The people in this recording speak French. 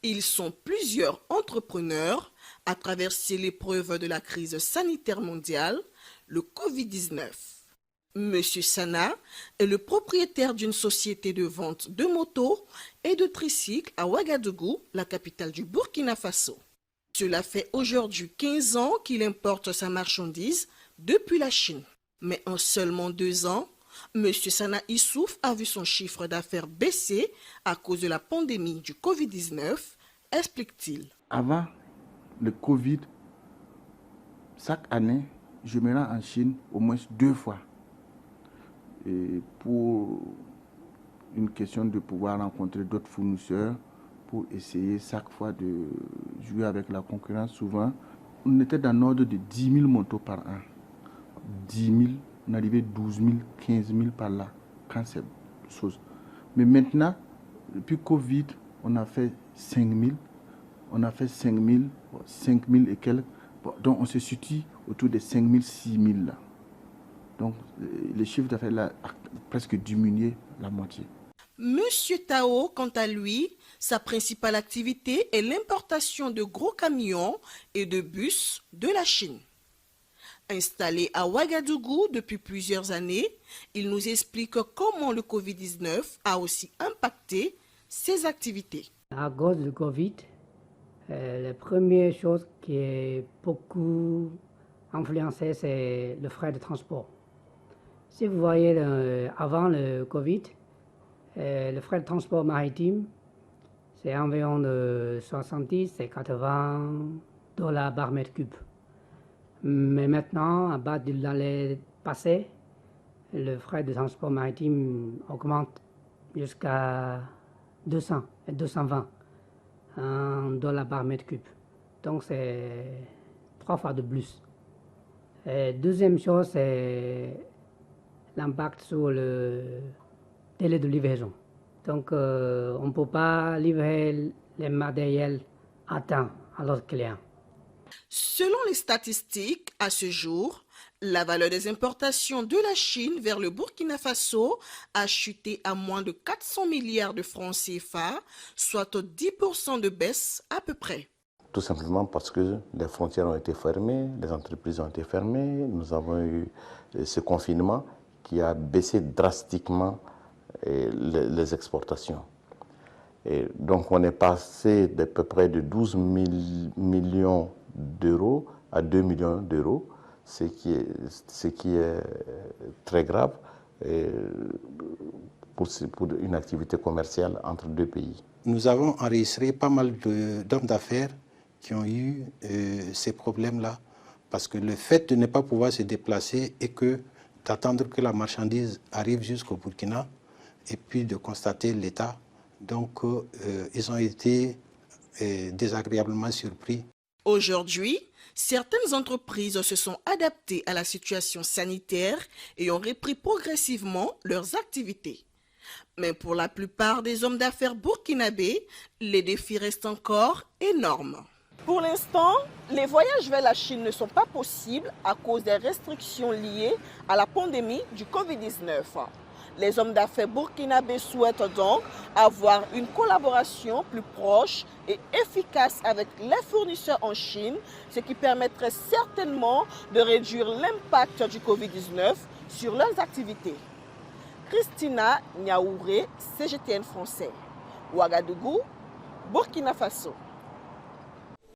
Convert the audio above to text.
Ils sont plusieurs entrepreneurs à traverser l'épreuve de la crise sanitaire mondiale, le Covid-19. Monsieur Sana est le propriétaire d'une société de vente de motos et de tricycles à Ouagadougou, la capitale du Burkina Faso. Cela fait aujourd'hui 15 ans qu'il importe sa marchandise depuis la Chine. Mais en seulement 2 ans, Monsieur Sana Issouf a vu son chiffre d'affaires baisser à cause de la pandémie du Covid-19, explique-t-il. Avant le Covid, chaque année, je me rends en Chine au moins 2 fois. Et pour une question de pouvoir rencontrer d'autres fournisseurs, pour essayer chaque fois de jouer avec la concurrence. Souvent, on était dans l'ordre de 10 000 motos par an. 10 000, on arrivait 12 000, 15 000 par là, quand c'est chose. Mais maintenant, depuis Covid, on a fait 5 000, on a fait 5 000, 5 000 et quelques. Donc on se situe autour de 5 000, 6 000 là. Donc, le chiffre d'affaires a presque diminué la moitié. Monsieur Tao, quant à lui, sa principale activité est l'importation de gros camions et de bus de la Chine. Installé à Ouagadougou depuis plusieurs années, il nous explique comment le Covid-19 a aussi impacté ses activités. À cause du Covid, la première chose qui est beaucoup influencée, c'est le frais de transport. Si vous voyez, avant le Covid, le frais de transport maritime, c'est environ de 70 et 80 dollars par mètre cube. Mais maintenant, à bas de l'année passée, le frais de transport maritime augmente jusqu'à 200 et 220 dollars par mètre cube. Donc c'est 3 fois de plus. Et deuxième chose, c'est l'impact sur le délai de livraison. Donc on ne peut pas livrer les matériels à temps à leurs clients. Selon les statistiques, à ce jour, la valeur des importations de la Chine vers le Burkina Faso a chuté à moins de 400 milliards de francs CFA, soit 10% de baisse à peu près. Tout simplement parce que les frontières ont été fermées, les entreprises ont été fermées, nous avons eu ce confinement qui a baissé drastiquement les exportations. Et donc on est passé d'à peu près de 12 millions d'euros à 2 millions d'euros, ce qui est très grave pour une activité commerciale entre deux pays. Nous avons enregistré pas mal d'hommes d'affaires qui ont eu ces problèmes-là, parce que le fait de ne pas pouvoir se déplacer et d'attendre que la marchandise arrive jusqu'au Burkina et puis de constater l'état, donc ils ont été désagréablement surpris. Aujourd'hui, certaines entreprises se sont adaptées à la situation sanitaire et ont repris progressivement leurs activités. Mais pour la plupart des hommes d'affaires burkinabés, les défis restent encore énormes. Pour l'instant, les voyages vers la Chine ne sont pas possibles à cause des restrictions liées à la pandémie du Covid-19. Les hommes d'affaires burkinabés souhaitent donc avoir une collaboration plus proche et efficace avec les fournisseurs en Chine, ce qui permettrait certainement de réduire l'impact du Covid-19 sur leurs activités. Christina Niaouré, CGTN français. Ouagadougou, Burkina Faso.